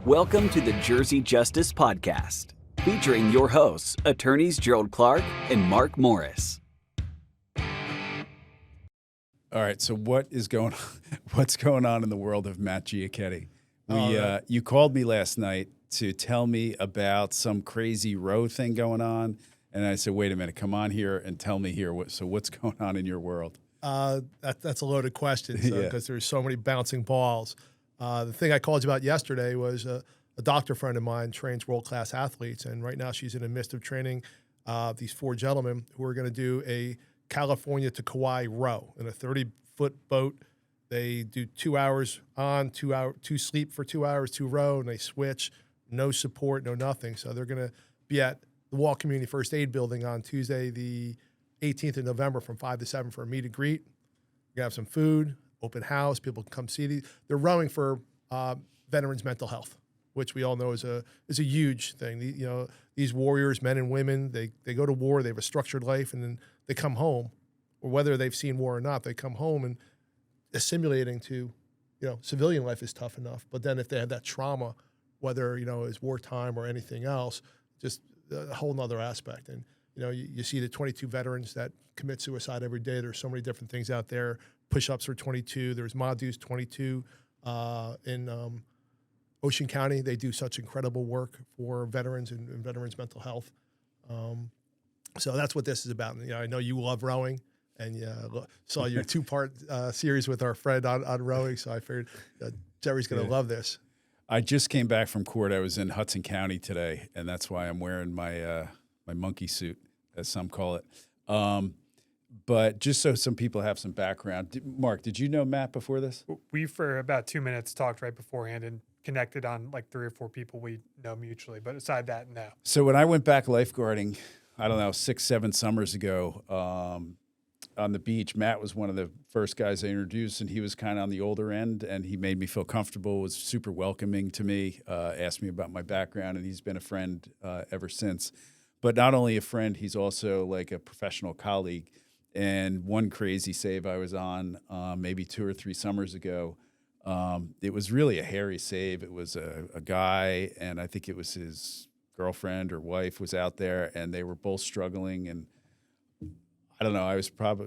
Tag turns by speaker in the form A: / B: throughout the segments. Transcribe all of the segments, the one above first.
A: Welcome to the Jersey Justice Podcast, featuring your hosts, attorneys Gerald Clark and Mark Morris.
B: All right, so what's going on in the world of Matt Giachetti? You called me last night to tell me about some crazy row thing going on, and I said, wait a minute, come on here and tell me here. What's going on in your world?
C: That's a loaded question because there's so many bouncing balls. The thing I called you about yesterday was a doctor friend of mine trains world-class athletes, and right now she's in the midst of training these four gentlemen who are going to do a California to Kauai row in a 30-foot boat. They do 2 hours on, 2 sleep for 2 hours, 2 row, and they switch. No support, no nothing. So they're going to be at the Wall Community First Aid Building on Tuesday, the 18th of November from 5 to 7 for a meet and greet. We're going to have some food, open house, people can come see these. They're rowing for veterans' mental health, which we all know is a huge thing. These warriors, men and women, they go to war, they have a structured life, and then they come home, or whether they've seen war or not, they come home and assimilating to, civilian life is tough enough. But then if they have that trauma, whether, it's wartime or anything else, just a whole nother aspect. And, you see the 22 veterans that commit suicide every day. There's so many different things out there. Push-ups are 22. There's Madu's 22 in Ocean County. They do such incredible work for veterans and veterans' mental health. So that's what this is about. And, I know you love rowing, and saw your 2-part series with our friend on rowing. So I figured Jerry's going to love this.
B: I just came back from court. I was in Hudson County today, and that's why I'm wearing my my monkey suit, as some call it. But just so some people have some background, Mark, did you know Matt before this?
D: We, for about 2 minutes, talked right beforehand and connected on like 3 or 4 people we know mutually. But aside that, no.
B: So when I went back lifeguarding, I don't know, 6-7 summers ago, on the beach, Matt was one of the first guys I introduced, and he was kind of on the older end, and he made me feel comfortable, was super welcoming to me, asked me about my background, and he's been a friend ever since. But not only a friend, he's also like a professional colleague. And one crazy save I was on maybe 2 or 3 summers ago, it was really a hairy save. It was a guy, and I think it was his girlfriend or wife was out there, and they were both struggling. And I don't know,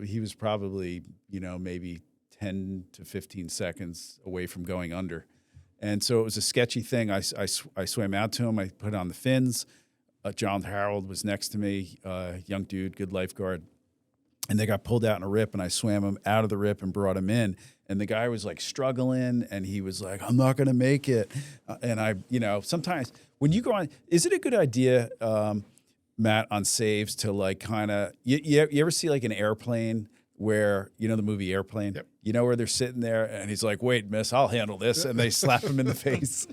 B: he was probably, maybe 10 to 15 seconds away from going under. And so it was a sketchy thing. I swam out to him. I put on the fins. John Harold was next to me, young dude, good lifeguard. And they got pulled out in a rip, and I swam him out of the rip and brought him in. And the guy was like struggling, and he was like, I'm not going to make it. And I, sometimes when you go on, is it a good idea, Matt, on saves to like kind of, you ever see like an airplane where, the movie Airplane,
C: Yep.
B: Where they're sitting there and he's like, wait, miss, I'll handle this. And they slap him in the face.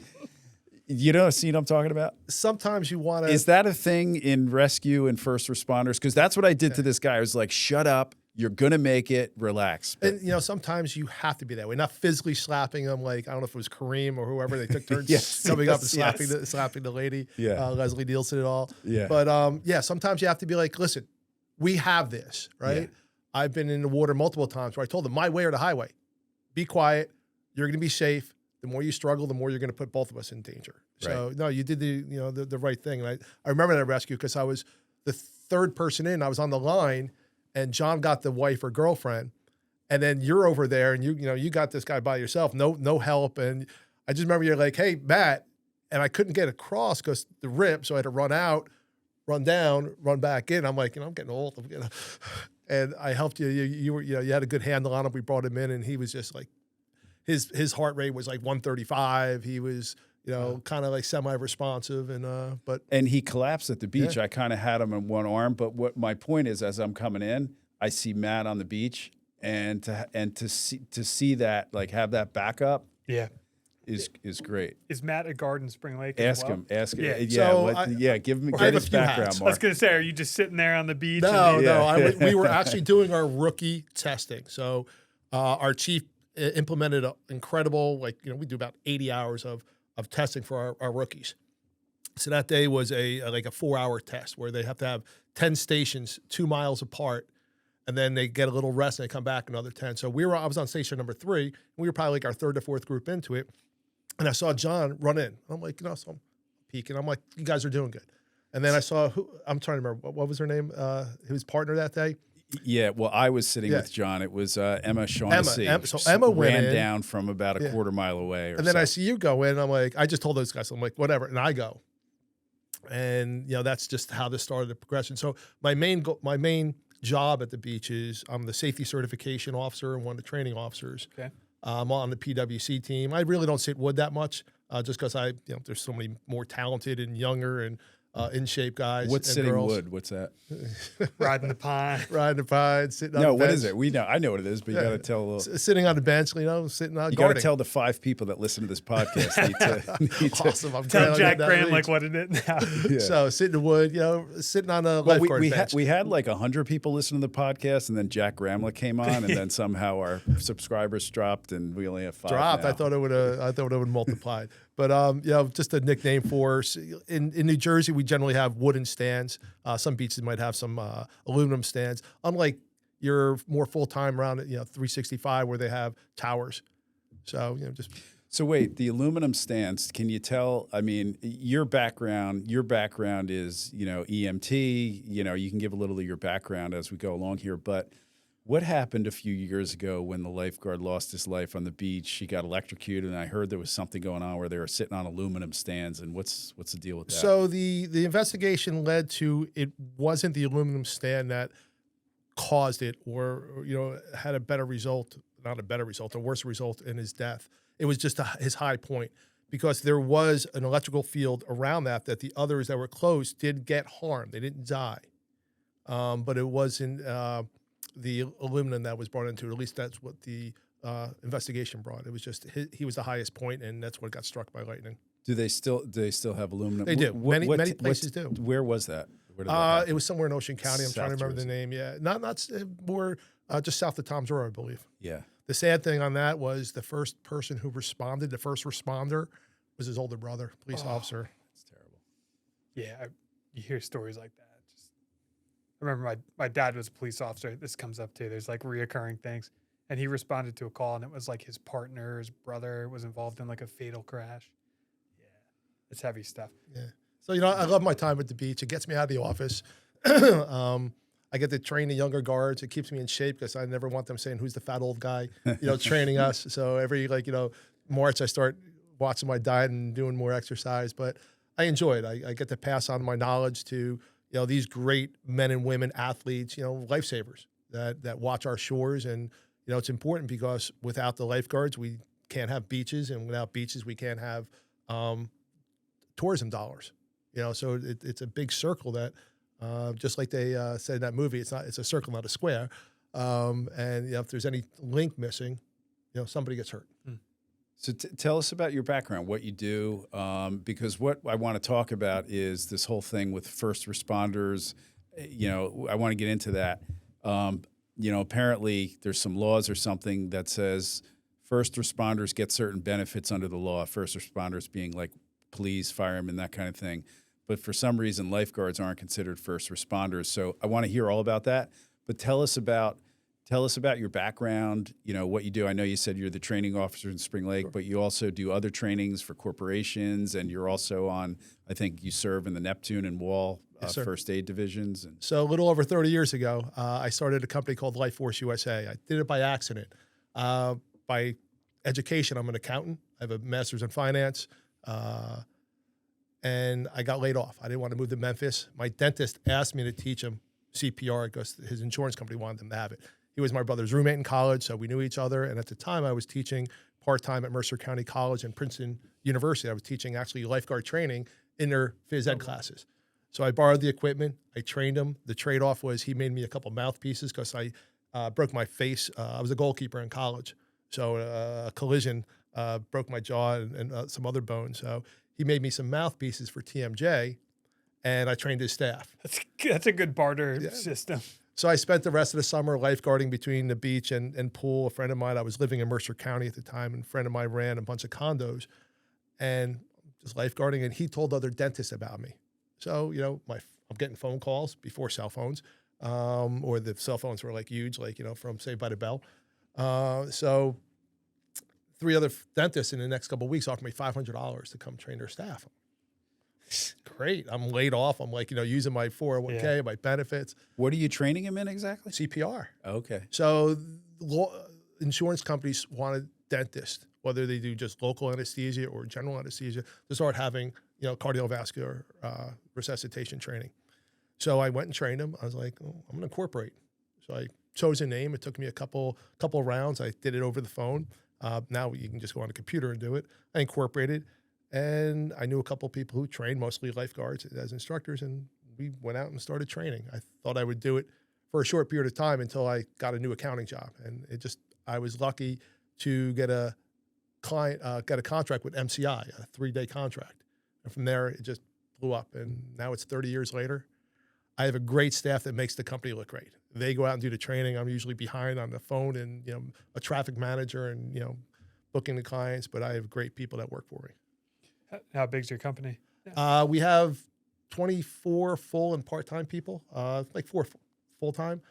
B: You know the scene I'm talking about?
C: Sometimes you want to.
B: Is that a thing in rescue and first responders? Because that's what I did to this guy. I was like, shut up. You're going to make it. Relax. But,
C: and, sometimes you have to be that way. Not physically slapping them like, I don't know if it was Kareem or whoever. They took turns coming up and slapping the lady, Leslie Nielsen and all.
B: Yeah.
C: But, sometimes you have to be like, listen, we have this, right? Yeah. I've been in the water multiple times where I told them, my way or the highway. Be quiet. You're going to be safe. The more you struggle, the more you're going to put both of us in danger. So,
B: right.
C: No, you did the right thing. And I remember that rescue because I was the third person in. I was on the line, and John got the wife or girlfriend, and then you're over there, and you got this guy by yourself, no help. And I just remember you're like, hey, Matt, and I couldn't get across because the rip, so I had to run out, run down, run back in. I'm like, I'm getting old. And I helped you. You had a good handle on him. We brought him in, and he was just like, his heart rate was like 135. He was, kind of like semi-responsive, and
B: he collapsed at the beach.
C: Yeah.
B: I kind of had him in one arm, but what my point is, as I'm coming in, I see Matt on the beach, and to see that, like, have that backup, is great.
D: Is Matt a guard in Spring Lake?
B: Ask
D: as well?
B: him. Ask him.
C: Yeah.
B: So give him
C: get
B: his background,
C: hats.
B: Mark.
D: I was going to say, are you just sitting there on the beach?
C: No. We were actually doing our rookie testing. So our chief implemented an incredible, we do about 80 hours of testing for our rookies. So that day was a 4-hour test where they have to have 10 stations 2 miles apart, and then they get a little rest and they come back another 10. So I was on station number 3, and we were probably like our third or fourth group into it. And I saw John run in. I'm like, so I'm peeking. I'm like, you guys are doing good. And then I saw I'm trying to remember, what was her name? His partner that day?
B: Yeah, well, I was sitting with John. It was Emma Shaughnessy.
C: So Emma
B: ran down from about a quarter mile away.
C: And then I see you go in. I'm like, I just told those guys, I'm like, whatever. And I go. And, that's just how this started the progression. So my main job at the beach is I'm the safety certification officer and one of the training officers.
D: Okay.
C: I'm on the PWC team. I really don't sit wood that much just because there's so many more talented and younger and in shape guys.
B: What's
C: and
B: sitting
C: girls.
B: wood? What's that?
D: Riding the pine.
C: Riding the pine, sitting on the bench.
B: No, what is it? I know what it is, but you got to tell a little.
C: Sitting on the bench, sitting on
B: You
C: guarding.
B: got to tell the 5 people that listen to this podcast. need to
C: Awesome. I'm
D: Tell
C: glad I
D: Jack
C: got that
D: Graham
C: reach.
D: like what it is now.
B: Yeah.
C: So sitting in wood, sitting on a lifeguard bench.
B: We had like 100 people listen to the podcast, and then Jack Gramlich came on, and then somehow our subscribers dropped, and we only have 5
C: dropped.
B: now.
C: I thought it would multiplied. But just a nickname for us. In New Jersey, we generally have wooden stands. Some beaches might have some aluminum stands. Unlike your more full time around 365 where they have towers. So just.
B: So wait, the aluminum stands. Can you tell? I mean, your background is EMT. You can give a little of your background as we go along here, but. What happened a few years ago when the lifeguard lost his life on the beach? She got electrocuted, and I heard there was something going on where they were sitting on aluminum stands. And what's the deal with that?
C: So the investigation led to it wasn't the aluminum stand that caused it, or had a better result, not a better result, a worse result in his death. It was just his high point, because there was an electrical field around that the others that were close did get harmed. They didn't die, but it wasn't. The aluminum that was brought into it. At least that's what the investigation brought. It was just he was the highest point, and that's what got struck by lightning.
B: Do they still have aluminum?
C: They do. Many places do.
B: Where was that? Where did that
C: it was somewhere in Ocean County. I'm trying to remember
B: Jersey.
C: the name. Yeah, not more just south of Tom's River, I believe.
B: Yeah.
C: The sad thing on that was the first person who responded, the first responder, was his older brother, police officer.
B: That's terrible.
D: Yeah, you hear stories like that. I remember my dad was a police officer. This comes up too. There's like reoccurring things. And he responded to a call, and it was like his partner's brother was involved in like a fatal crash. Yeah, it's heavy stuff.
C: Yeah. So, I love my time at the beach. It gets me out of the office. I get to train the younger guards. It keeps me in shape because I never want them saying, who's the fat old guy, training us. So every March I start watching my diet and doing more exercise. But I enjoy it. I get to pass on my knowledge to these great men and women athletes, lifesavers that watch our shores. And, it's important because without the lifeguards, we can't have beaches. And without beaches, we can't have tourism dollars. So it's a big circle that, just like they said in that movie, it's a circle, not a square. And if there's any link missing, somebody gets hurt.
B: So tell us about your background, what you do, because what I want to talk about is this whole thing with first responders. I want to get into that. Apparently there's some laws or something that says first responders get certain benefits under the law, first responders being like police, firemen, that kind of thing. But for some reason, lifeguards aren't considered first responders. So I want to hear all about that. But tell us about your background, what you do. I know you said you're the training officer in Spring Lake, but you also do other trainings for corporations, and you're also on, I think you serve in the Neptune and Wall first aid divisions. And
C: so a little over 30 years ago, I started a company called LifeForce USA. I did it by accident. By education, I'm an accountant. I have a master's in finance. And I got laid off. I didn't want to move to Memphis. My dentist asked me to teach him CPR because his insurance company wanted him to have it. He was my brother's roommate in college, so we knew each other. And at the time, I was teaching part-time at Mercer County College and Princeton University. I was teaching actually lifeguard training in their phys ed classes. So I borrowed the equipment. I trained him. The trade-off was he made me a couple mouthpieces because I broke my face. I was a goalkeeper in college. So a collision broke my jaw and some other bones. So he made me some mouthpieces for TMJ, and I trained his staff.
D: That's a good barter system.
C: So I spent the rest of the summer lifeguarding between the beach and pool. A friend of mine, I was living in Mercer County at the time, and a friend of mine ran a bunch of condos and just lifeguarding, and he told other dentists about me. So, I'm getting phone calls before cell phones, or the cell phones were like huge, from Saved by the Bell. So 3 other dentists in the next couple of weeks offered me $500 to come train their staff. Great. I'm laid off. I'm like, using my 401k, my benefits.
B: What are you training him in exactly?
C: CPR.
B: Okay.
C: So insurance companies wanted dentists, whether they do just local anesthesia or general anesthesia, to start having, cardiovascular resuscitation training. So I went and trained them. I was like, I'm going to incorporate. So I chose a name. It took me a couple of rounds. I did it over the phone. Now you can just go on a computer and do it. I incorporated, and I knew a couple of people who trained, mostly lifeguards as instructors, and we went out and started training. I thought I would do it for a short period of time until I got a new accounting job, and I was lucky to get a contract with MCI, a 3-day contract, and from there it just blew up. And now it's 30 years later. I have a great staff that makes the company look great. They go out and do the training. I'm usually behind on the phone and, a traffic manager and, booking the clients, but I have great people that work for me.
D: How big's your company?
C: We have 24 full and part-time people, like 4 full-time.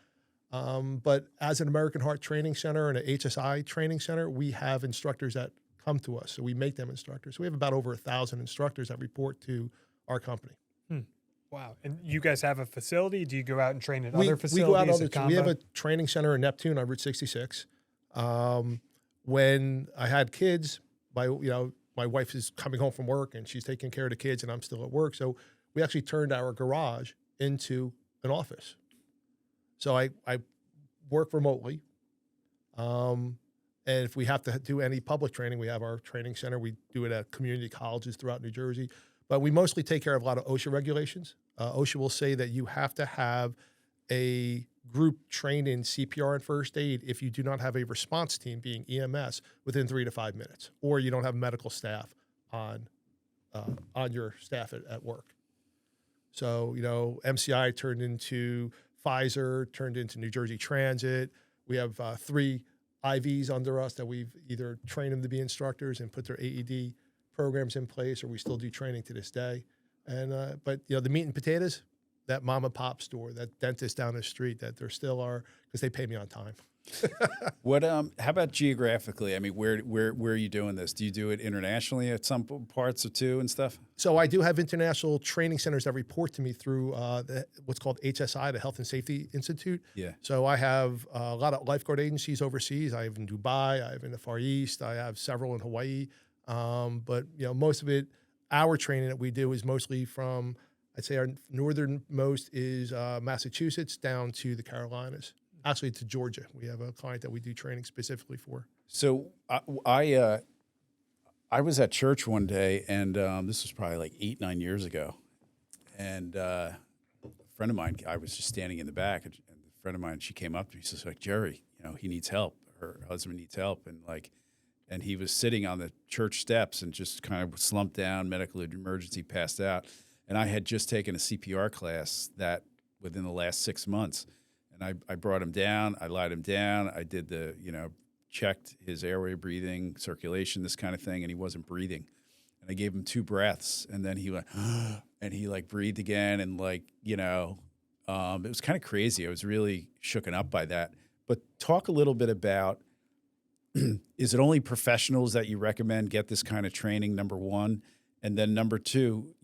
C: But as an American Heart Training Center and an HSI Training Center, we have instructors that come to us. So we make them instructors. So we have about over 1,000 instructors that report to our company.
D: Wow. And you guys have a facility? Do you go out and train at other facilities?
C: We go out we have a training center in Neptune on Route 66. When I had kids, my wife is coming home from work and she's taking care of the kids and I'm still at work. So we actually turned our garage into an office. So I work remotely. And if we have to do any public training, we have our training center. We do it at community colleges throughout New Jersey. But we mostly take care of a lot of OSHA regulations. OSHA will say that you have to have a group trained in CPR and first aid if you do not have a response team, being EMS, within 3 to 5 minutes, or you don't have medical staff on your staff at work. So, MCI turned into Pfizer, turned into New Jersey Transit. We have 3 IVs under us that we've either trained them to be instructors and put their AED programs in place, or we still do training to this day. And but the meat and potatoes, that mom and pop store, that dentist down the street, that there still are, because they pay me on time.
B: What how about geographically? I mean, where are you doing this? Do you do it internationally at some parts or two and stuff?
C: So I do have international training centers that report to me through what's called HSI, the Health and Safety Institute.
B: Yeah.
C: So I have a lot of lifeguard agencies overseas. I have in Dubai, I have in the Far East, I have several in Hawaii. But most of it, our training that we do is mostly from, I'd say our northernmost is Massachusetts down to the Carolinas, actually to Georgia. We have a client that we do training specifically for.
B: So I was at church one day, and this was probably like 8-9 years ago, and a friend of mine, I was just standing in the back, and a friend of mine, she came up to me, she says, like, Jerry, he needs help. Her husband needs help, and he was sitting on the church steps and just kind of slumped down, medical emergency, passed out. And I had just taken a CPR class that within the last 6 months. And I brought him down, I lied him down, I did the, checked his airway, breathing, circulation, this kind of thing, and he wasn't breathing. And I gave him 2 breaths, and then he went, and he breathed again, and it was kind of crazy. I was really shooken up by that. But talk a little bit about, is it only professionals that you recommend get this kind of training, number one? And then number 2,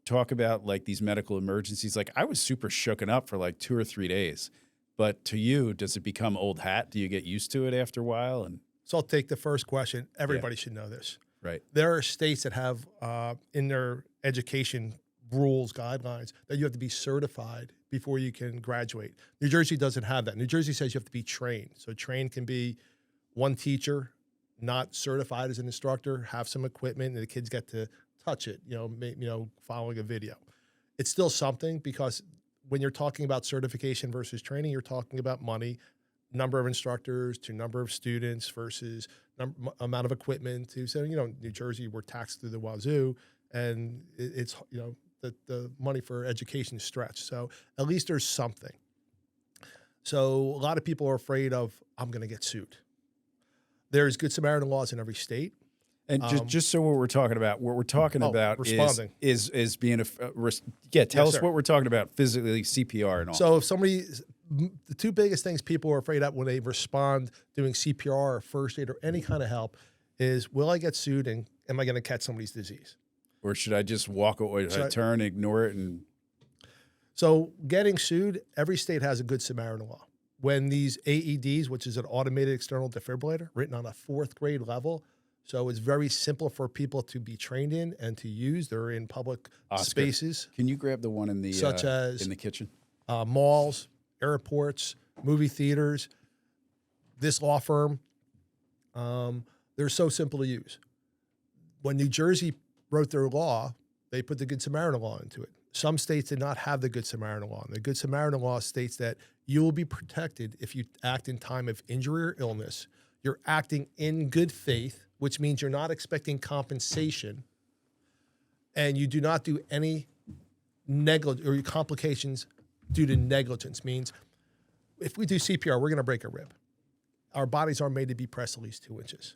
B: talk about these medical emergencies. I was super shooken up for 2 or 3 days. But to you, does it become old hat? Do you get used to it after a while? And
C: so I'll take the first question. Everybody should know this.
B: Right.
C: There are states that have in their education rules, guidelines, that you have to be certified before you can graduate. New Jersey doesn't have that. New Jersey says you have to be trained. So trained can be one teacher, not certified as an instructor, have some equipment, and the kids get to touch it, following a video. It's still something, because when you're talking about certification versus training, you're talking about money, number of instructors to number of students versus amount of equipment. So, New Jersey, we're taxed through the wazoo, and it's, the money for education is stretched. So at least there's something. So a lot of people are afraid of, I'm going to get sued. There's Good Samaritan laws in every state.
B: And just so what we're talking about
C: responding
B: is being tell us what we're talking about physically, CPR and all.
C: So if the 2 biggest things people are afraid of when they respond doing CPR or first aid or any kind of help is, will I get sued and am I going to catch somebody's disease?
B: Or should I just walk away? Should I turn, ignore it?
C: So getting sued, every state has a Good Samaritan law. When these AEDs, which is an automated external defibrillator, written on a 4th grade level, so it's very simple for people to be trained in and to use. They're in public spaces.
B: Can you grab the one in the
C: such as
B: in the kitchen?
C: Malls, airports, movie theaters. This law firm, they're so simple to use. When New Jersey wrote their law, they put the Good Samaritan law into it. Some states did not have the Good Samaritan law. The Good Samaritan law states that you will be protected if you act in time of injury or illness. You're acting in good faith, which means you're not expecting compensation, and you do not do any complications due to negligence. Means if we do CPR, we're going to break a rib. Our bodies aren't made to be pressed at least 2 inches.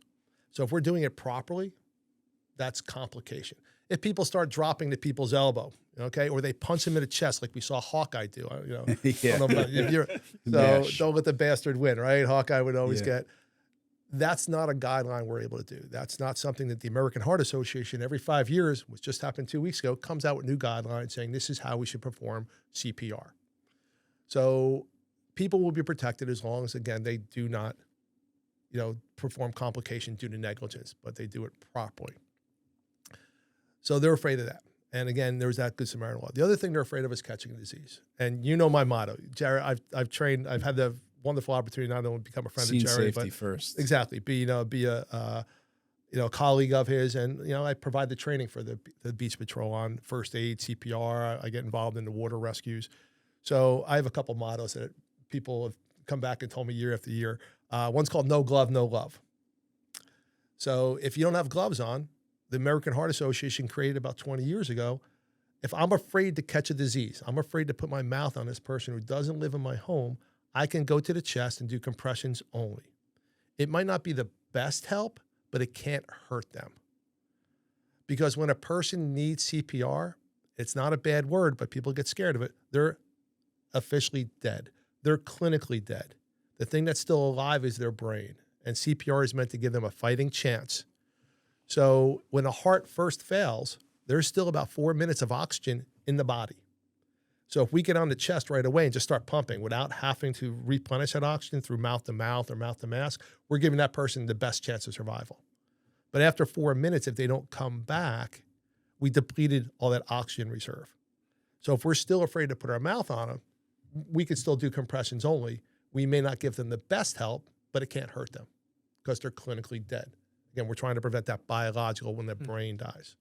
C: So if we're doing it properly, that's complication. If people start dropping to people's elbow, okay, or they punch him in the chest like we saw Hawkeye do,
B: Yeah.
C: I don't know about, don't let the bastard win, right? Hawkeye would always get. That's not a guideline we're able to do. That's not something that the American Heart Association every 5 years, which just happened 2 weeks ago, comes out with new guidelines saying this is how we should perform CPR. So people will be protected as long as, again, they do not, perform complication due to negligence, but they do it properly. So they're afraid of that. And again, there's that Good Samaritan law. The other thing they're afraid of is catching a disease. And you know my motto, Jared. I've had the wonderful opportunity not only to become a friend of Jerry,
B: safety
C: but
B: first.
C: Exactly, be a colleague of his, and I provide the training for the Beach Patrol on first aid, CPR. I get involved in the water rescues. So I have a couple mottos that people have come back and told me year after year. One's called "No glove, no love." So if you don't have gloves on, the American Heart Association created about 20 years ago. If I'm afraid to catch a disease, I'm afraid to put my mouth on this person who doesn't live in my home, I can go to the chest and do compressions only. It might not be the best help, but it can't hurt them. Because when a person needs CPR, it's not a bad word, but people get scared of it. They're officially dead. They're clinically dead. The thing that's still alive is their brain, and CPR is meant to give them a fighting chance. So when a heart first fails, there's still about 4 minutes of oxygen in the body. So if we get on the chest right away and just start pumping without having to replenish that oxygen through mouth to mouth or mouth to mask, we're giving that person the best chance of survival. But after 4 minutes, if they don't come back, we depleted all that oxygen reserve. So if we're still afraid to put our mouth on them, we could still do compressions only. We may not give them the best help, but it can't hurt them because they're clinically dead. Again, we're trying to prevent that biological when the brain dies.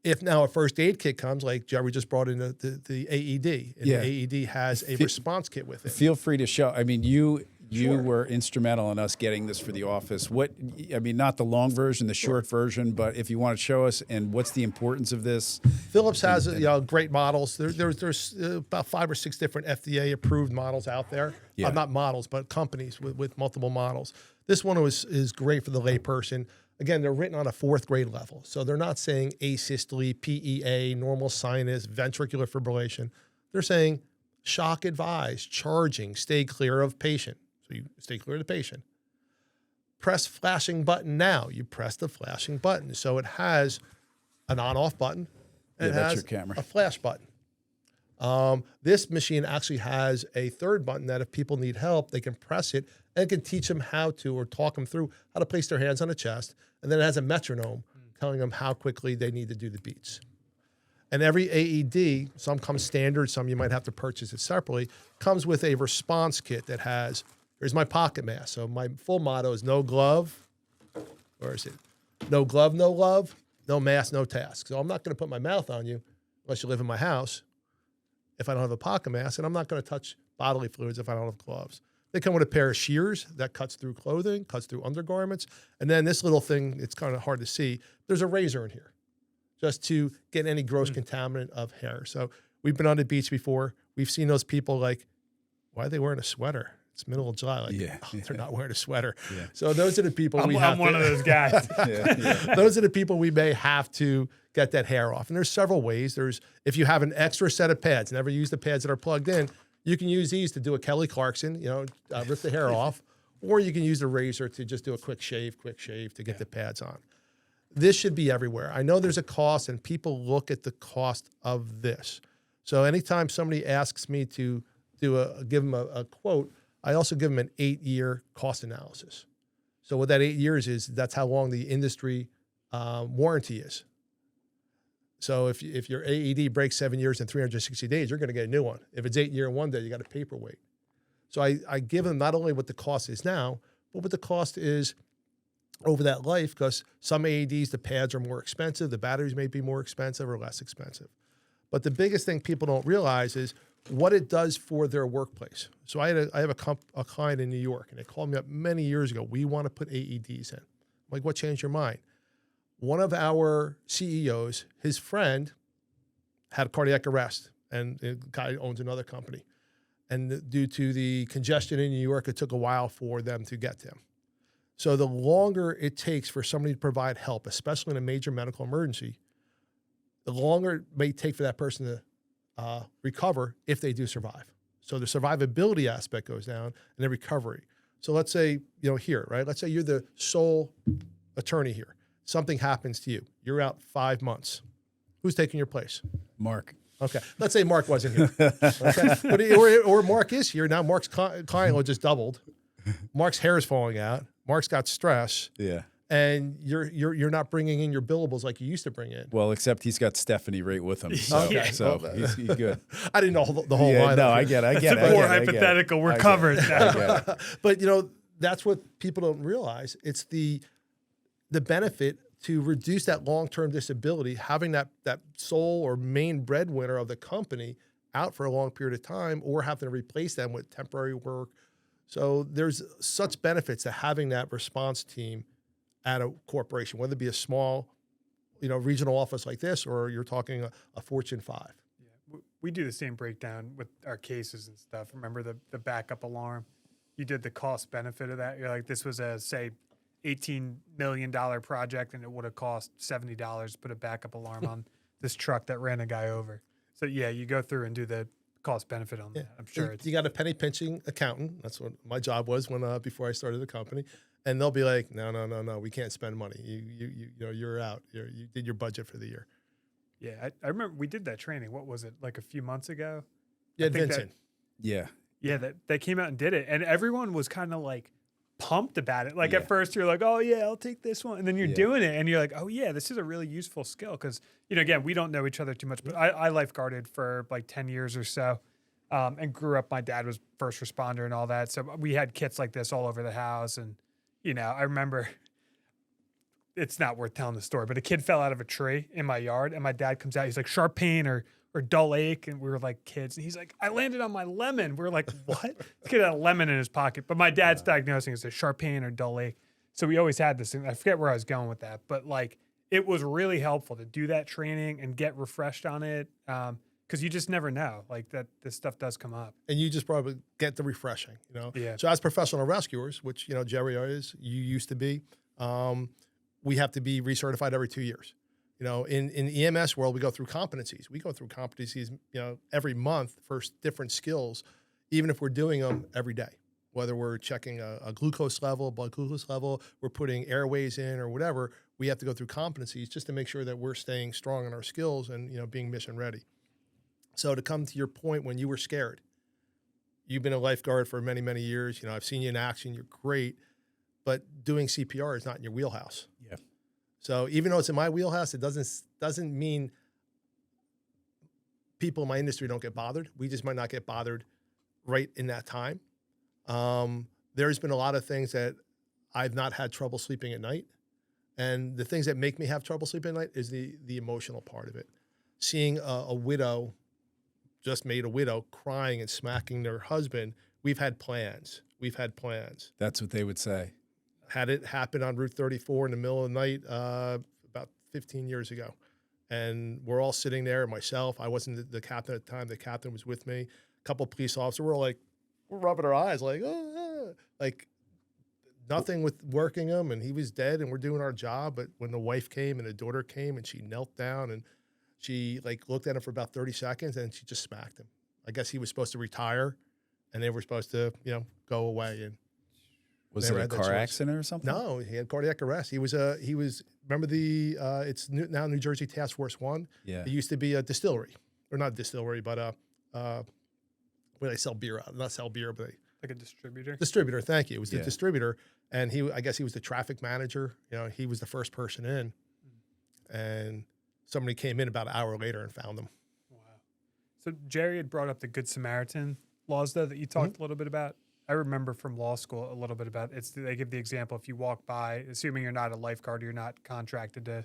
C: If now a first aid kit comes, like Jerry just brought in the AED, and the AED has a response kit with it.
B: Feel free to show. I mean, you were instrumental in us getting this for the office. Not the long version, the short version, but if you want to show us, and what's the importance of this?
C: Philips has great models. There's about 5 or 6 different FDA approved models out there.
B: Yeah.
C: Not models, but companies with multiple models. This one is great for the layperson. Again, they're written on a 4th grade level. So they're not saying asystole, PEA, normal sinus, ventricular fibrillation. They're saying shock advised, charging, stay clear of patient. So you stay clear of the patient. Press flashing button now. You press the flashing button. So it has an on-off button, and it
B: that's
C: has
B: your camera.
C: A flash button. This machine actually has a 3rd button that if people need help, they can press it, and it can teach them how to, or talk them through how to place their hands on the chest. And then it has a metronome telling them how quickly they need to do the beats. And every AED, some come standard, some you might have to purchase it separately, comes with a response kit that has, here's my pocket mask. So my full motto is no glove, or is it no glove, no love, no mask, no task. So I'm not going to put my mouth on you unless you live in my house if I don't have a pocket mask, and I'm not going to touch bodily fluids if I don't have gloves. They come with a pair of shears that cuts through clothing, cuts through undergarments. And then this little thing, it's kind of hard to see. There's a razor in here just to get any gross contaminant of hair. So we've been on the beach before. We've seen those people like, why are they wearing a sweater? It's middle of July. They're not wearing a sweater. Yeah. So those are the people
D: I'm one of those guys.
C: Those are the people we may have to get that hair off. And there's several ways. If you have an extra set of pads, never use the pads that are plugged in, you can use these to do a Kelly Clarkson, rip the hair off. or you can use a razor to just do a quick shave to get the pads on. This should be everywhere. I know there's a cost, and people look at the cost of this. So anytime somebody asks me to give them a quote, I also give them an 8-year cost analysis. So what that 8 years is, that's how long the industry warranty is. So if your AED breaks 7 years and 360 days, you're going to get a new one. If it's 8 year and 1 day, you got a paperweight. So I give them not only what the cost is now, but what the cost is over that life, because some AEDs, the pads are more expensive, the batteries may be more expensive or less expensive. But the biggest thing people don't realize is what it does for their workplace. So I have a client in New York, and they called me up many years ago. We want to put AEDs in. I'm like, what changed your mind? One of our CEOs, his friend, had a cardiac arrest, and the guy owns another company. And due to the congestion in New York, it took a while for them to get to him. So the longer it takes for somebody to provide help, especially in a major medical emergency, the longer it may take for that person to recover if they do survive. So the survivability aspect goes down, and the recovery. So let's say, here, right? Let's say you're the sole attorney here. Something happens to you. You're out 5 months. Who's taking your place?
B: Mark.
C: Okay. Let's say Mark wasn't here. Okay. But or Mark is here. Now Mark's client load just doubled. Mark's hair is falling out. Mark's got stress.
B: Yeah.
C: And you're not bringing in your billables like you used to bring in.
B: Well, except he's got Stephanie right with him. So,
C: Okay.
B: so he's good.
C: I didn't know the whole line.
B: No, I get it.
D: It's more hypothetical. We're covered now.
C: But, that's what people don't realize. It's the benefit to reduce that long-term disability, having that sole or main breadwinner of the company out for a long period of time, or having to replace them with temporary work. So there's such benefits to having that response team at a corporation, whether it be a small, regional office like this, or you're talking a Fortune 5.
D: Yeah, we do the same breakdown with our cases and stuff. Remember the backup alarm? You did the cost benefit of that. You're like, this was a, say, $18 million project, and it would have cost $70 to put a backup alarm on this truck that ran a guy over. So yeah, you go through and do the cost benefit on that. I'm sure
C: you got a penny pinching accountant. That's what my job was before I started the company. And they'll be like, no, we can't spend money. You're out. You did your budget for the year.
D: Yeah, I remember we did that training. What was it, like a few months ago?
C: Yeah, Vincent.
D: Yeah, that came out and did it, and everyone was kind of like pumped about it. Like at first you're like, oh yeah, I'll take this one, and then you're doing it, and you're like, oh yeah, this is a really useful skill, because again, we don't know each other too much, but I lifeguarded for like 10 years or so, and grew up. My dad was first responder and all that, so we had kits like this all over the house, and I remember. It's not worth telling the story, but a kid fell out of a tree in my yard, and my dad comes out. He's like, sharp pain or dull ache, and we were like kids. And he's like, I landed on my lemon. We were like, what? This kid had a lemon in his pocket. But my dad's diagnosing it as a sharp pain or dull ache. So we always had this thing. I forget where I was going with that, but like it was really helpful to do that training and get refreshed on it, because you just never know, like that this stuff does come up. And
C: you just probably get the refreshing,
D: Yeah.
C: So as professional rescuers, which Jerry is, you used to be. We have to be recertified every 2 years. In EMS world, we go through competencies. We go through competencies, every month for different skills, even if we're doing them every day. Whether we're checking a glucose level, blood glucose level, we're putting airways in or whatever, we have to go through competencies just to make sure that we're staying strong in our skills and, being mission ready. So to come to your point, when you were scared, you've been a lifeguard for many, many years. I've seen you in action. You're great. But doing CPR is not in your wheelhouse.
B: Yeah.
C: So even though it's in my wheelhouse, it doesn't mean people in my industry don't get bothered. We just might not get bothered right in that time. There's been a lot of things that I've not had trouble sleeping at night. And the things that make me have trouble sleeping at night is the emotional part of it. Seeing a widow, just made a widow, crying and smacking their husband. We've had plans.
B: That's what they would say.
C: Had it happen on Route 34 in the middle of the night about 15 years ago. And we're all sitting there, myself. I wasn't the captain at the time. The captain was with me. A couple of police officers. We're rubbing our eyes like, oh, like nothing with working him. And he was dead and we're doing our job. But when the wife came and the daughter came and she knelt down and she looked at him for about 30 seconds and she just smacked him. I guess he was supposed to retire and they were supposed to, go away. And
B: Was it a car accident or something?
C: No, he had cardiac arrest. He was remember it's now New Jersey Task Force 1?
B: Yeah.
C: It used to be a distillery, or not a distillery, but where they sell beer out. Not sell beer, but
D: Like a distributor?
C: Distributor, thank you. It was the distributor, and I guess he was the traffic manager. He was the first person in, and somebody came in about an hour later and found him.
D: Wow. So Jerry had brought up the Good Samaritan laws, though, that you talked a little bit about. I remember from law school a little bit about it. They give the example, if you walk by, assuming you're not a lifeguard, you're not contracted to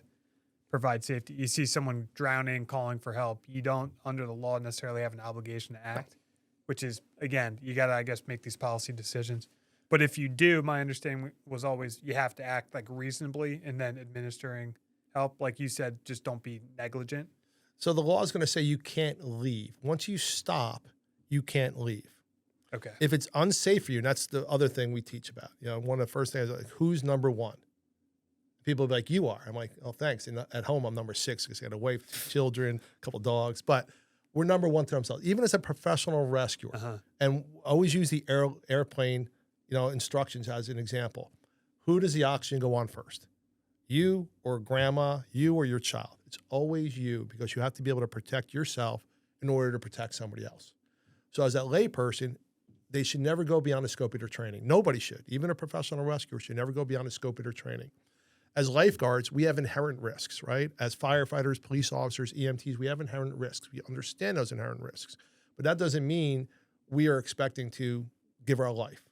D: provide safety, you see someone drowning, calling for help, you don't, under the law, necessarily have an obligation to act, which is, again, you got to, I guess, make these policy decisions. But if you do, my understanding was always you have to act like reasonably, and then administering help, like you said, just don't be negligent.
C: So the law is going to say you can't leave. Once you stop, you can't leave.
D: Okay.
C: If it's unsafe for you, and that's the other thing we teach about. One of the first things is like, who's number one? People are like, you are. I'm like, oh, thanks. And at home, I'm number 6 because I got a wife, children, a couple dogs. But we're number 1 to themselves, even as a professional rescuer. And always use the airplane, instructions as an example. Who does the oxygen go on first? You or grandma, you or your child. It's always you, because you have to be able to protect yourself in order to protect somebody else. So as that lay person, they should never go beyond the scope of their training. Nobody should. Even a professional rescuer should never go beyond the scope of their training. As lifeguards, we have inherent risks, right? As firefighters, police officers, EMTs, we have inherent risks. We understand those inherent risks. But that doesn't mean we are expecting to give our life.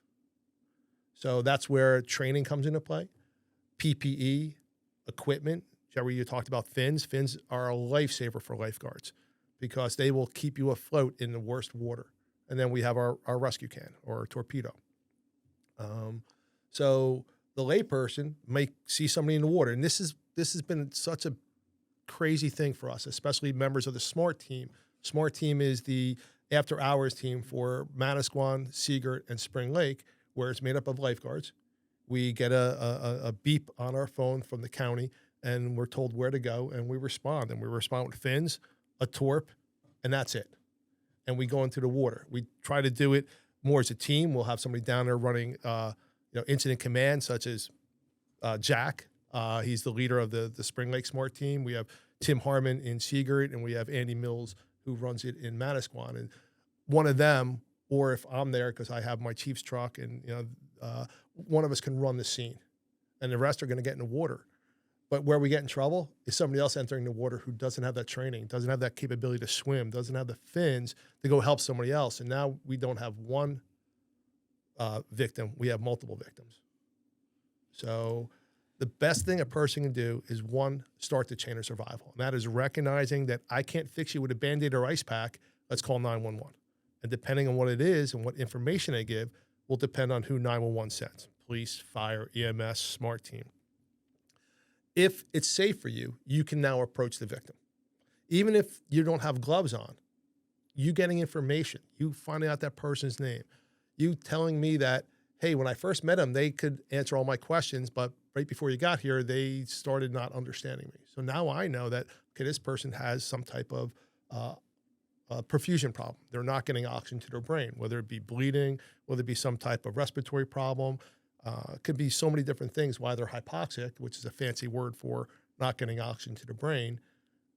C: So that's where training comes into play. PPE, equipment. Jerry, you talked about fins. Fins are a lifesaver for lifeguards because they will keep you afloat in the worst water. And then we have our rescue can or torpedo. So the layperson may see somebody in the water. And this has been such a crazy thing for us, especially members of the SMART team. SMART team is the after-hours team for Manasquan, Seagirt, and Spring Lake, where it's made up of lifeguards. We get a beep on our phone from the county, and we're told where to go, and we respond. And we respond with fins, a torp, and that's it. And we go into the water. We try to do it more as a team. We'll have somebody down there running incident command, such as Jack. He's the leader of the Spring Lake SMART team. We have Tim Harmon in Seagirt, and we have Andy Mills, who runs it in Manasquan. And one of them, or if I'm there because I have my chief's truck, and one of us can run the scene, and the rest are going to get in the water. But where we get in trouble is somebody else entering the water who doesn't have that training, doesn't have that capability to swim, doesn't have the fins to go help somebody else. And now we don't have one victim, we have multiple victims. So the best thing a person can do is, 1, start the chain of survival. And that is recognizing that I can't fix you with a Band-Aid or ice pack. Let's call 911. And depending on what it is and what information I give will depend on who 911 sends. Police, fire, EMS, SMART team. If it's safe for you, you can now approach the victim. Even if you don't have gloves on, you getting information, you finding out that person's name, you telling me that, hey, when I first met them, they could answer all my questions, but right before you got here, they started not understanding me. So now I know that, okay, this person has some type of perfusion problem. They're not getting oxygen to their brain, whether it be bleeding, whether it be some type of respiratory problem. It could be so many different things why they're hypoxic, which is a fancy word for not getting oxygen to the brain.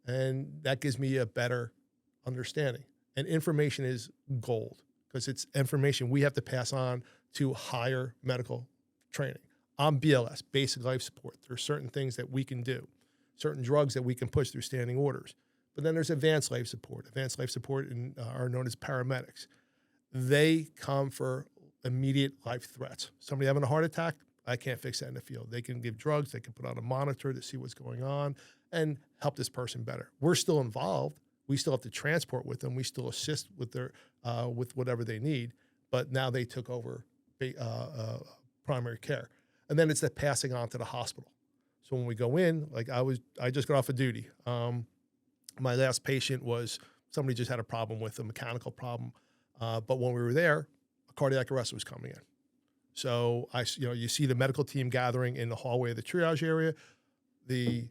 C: And that gives me a better understanding. And information is gold, because it's information we have to pass on to higher medical training. I'm BLS, basic life support. There are certain things that we can do, certain drugs that we can push through standing orders. But then there's advanced life support. Advanced life support are known as paramedics. They come for immediate life threats. Somebody having a heart attack, I can't fix that in the field. They can give drugs, they can put on a monitor to see what's going on and help this person better. We're still involved. We still have to transport with them. We still assist with their with whatever they need. But now they took over primary care. And then it's the passing on to the hospital. So when we go in, like I just got off of duty. My last patient was somebody just had a problem with a mechanical problem. But when we were there, a cardiac arrest was coming in. So you see the medical team gathering in the hallway of the triage area. The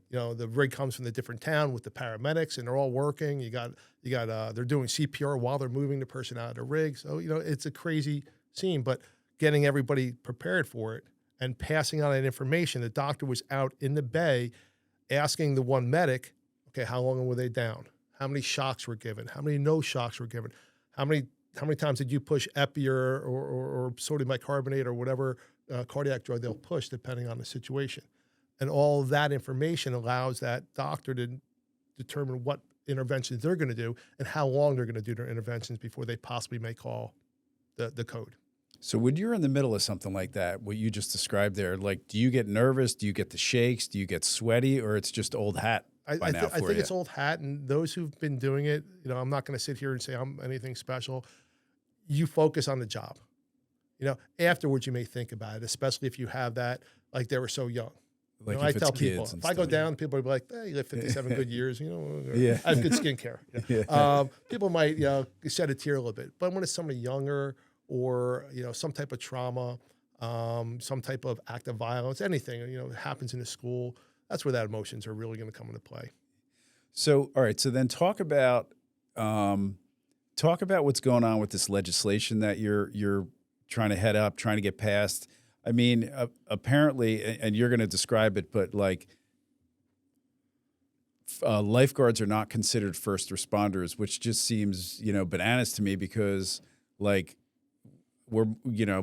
C: rig comes from the different town with the paramedics, and they're all working. They're doing CPR while they're moving the person out of the rig. So it's a crazy scene. But getting everybody prepared for it and passing on that information. The doctor was out in the bay asking the one medic, okay, how long were they down? How many shocks were given? How many no shocks were given? How many times did you push epi or sodium bicarbonate or whatever cardiac drug they'll push depending on the situation? And all that information allows that doctor to determine what interventions they're going to do and how long they're going to do their interventions before they possibly may call the code.
B: So when you're in the middle of something like that, what you just described there, like, do you get nervous? Do you get the shakes? Do you get sweaty? Or it's just old hat
C: I think it's old hat. And those who've been doing it, I'm not going to sit here and say I'm anything special. You focus on the job. Afterwards you may think about it, especially if you have that, like they were so young.
B: Like
C: I tell people, if I go down, people will be like, hey, you live 57 good years,
B: Yeah.
C: I have good skincare.
B: Yeah.
C: People might, shed a tear a little bit. But when it's somebody younger or, some type of trauma, some type of act of violence, anything, that happens in a school, that's where that emotions are really going to come into play.
B: So, all right. So then talk about what's going on with this legislation that you're trying to head up, trying to get passed. I mean, apparently, and you're going to describe it, but like lifeguards are not considered first responders, which just seems, bananas to me because like we're,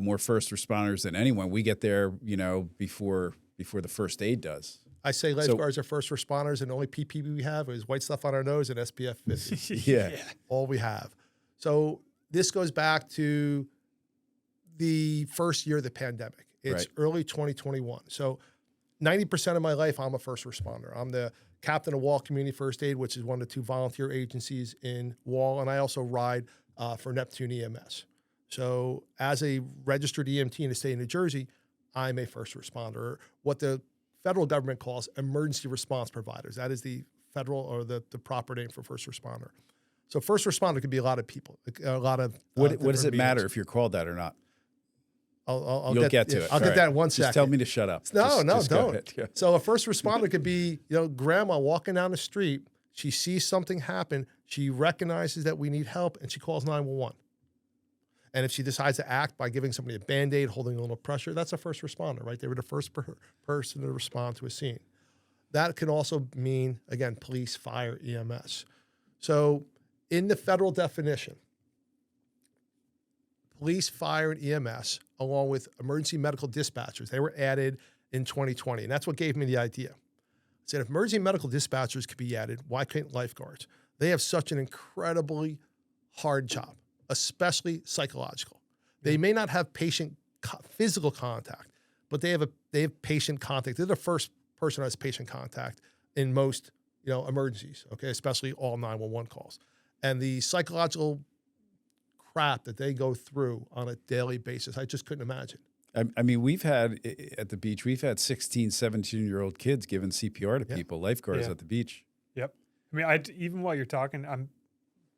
B: more first responders than anyone. We get there, before the first aid does.
C: I say lifeguards are first responders, and the only PPE we have is white stuff on our nose and SPF 50.
B: Yeah.
C: All we have. So this goes back to the first year of the pandemic. It's early 2021. So 90% of my life, I'm a first responder. I'm the captain of Wall Community First Aid, which is one of the 2 volunteer agencies in Wall, and I also ride for Neptune EMS. So as a registered EMT in the state of New Jersey, I'm a first responder, what the federal government calls emergency response providers. That is the federal or the proper name for first responder. So first responder could be a lot of people, a lot of
B: What does it matter if you're called that or not?
C: You'll
B: get to it.
C: I'll get that in 1 second.
B: Just tell me to shut up.
C: No,
B: just
C: don't.
B: Yeah.
C: So a first responder could be, grandma walking down the street. She sees something happen. She recognizes that we need help, and she calls 911. And if she decides to act by giving somebody a Band-Aid, holding a little pressure, that's a first responder, right? They were the first person to respond to a scene. That can also mean, again, police, fire, EMS. So in the federal definition, police, fire, and EMS, along with emergency medical dispatchers, they were added in 2020. And that's what gave me the idea. I said, if emergency medical dispatchers could be added, why can't lifeguards? They have such an incredibly hard job, especially psychological. They may not have patient physical contact, but they have patient contact. They're the first person who has patient contact in most emergencies, okay, especially all 911 calls. And the psychological crap that they go through on a daily basis, I just couldn't imagine.
B: I mean, we've had at the beach, 16, 17-year-old kids giving CPR to people, lifeguards at the beach.
D: Yep. I mean, even while you're talking,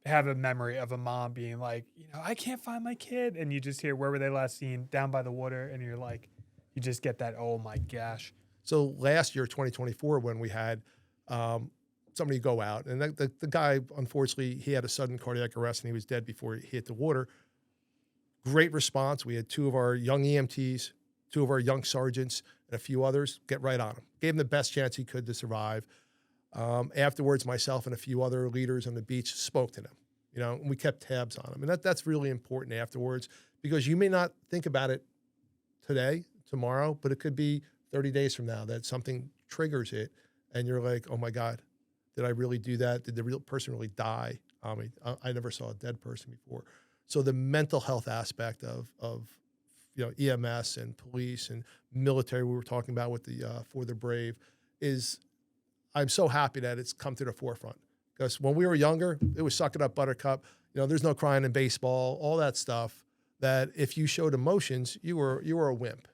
D: have a memory of a mom being like, I can't find my kid. And you just hear, where were they last seen? Down by the water. And you're like, you just get that, oh my gosh.
C: So last year, 2024, when we had somebody go out, and the guy, unfortunately, he had a sudden cardiac arrest and he was dead before he hit the water. Great response. We had 2 of our young EMTs, 2 of our young sergeants, and a few others get right on him. Gave him the best chance he could to survive. Afterwards, myself and a few other leaders on the beach spoke to them. And we kept tabs on them. And that's really important afterwards, because you may not think about it today, tomorrow, but it could be 30 days from now that something triggers it. And you're like, oh my God, did I really do that? Did the real person really die? I never saw a dead person before. So the mental health aspect of EMS and police and military we were talking about with the For the Brave is, I'm so happy that it's come to the forefront. Because when we were younger, it was suck it up, buttercup. There's no crying in baseball, all that stuff, that if you showed emotions, you were a wimp.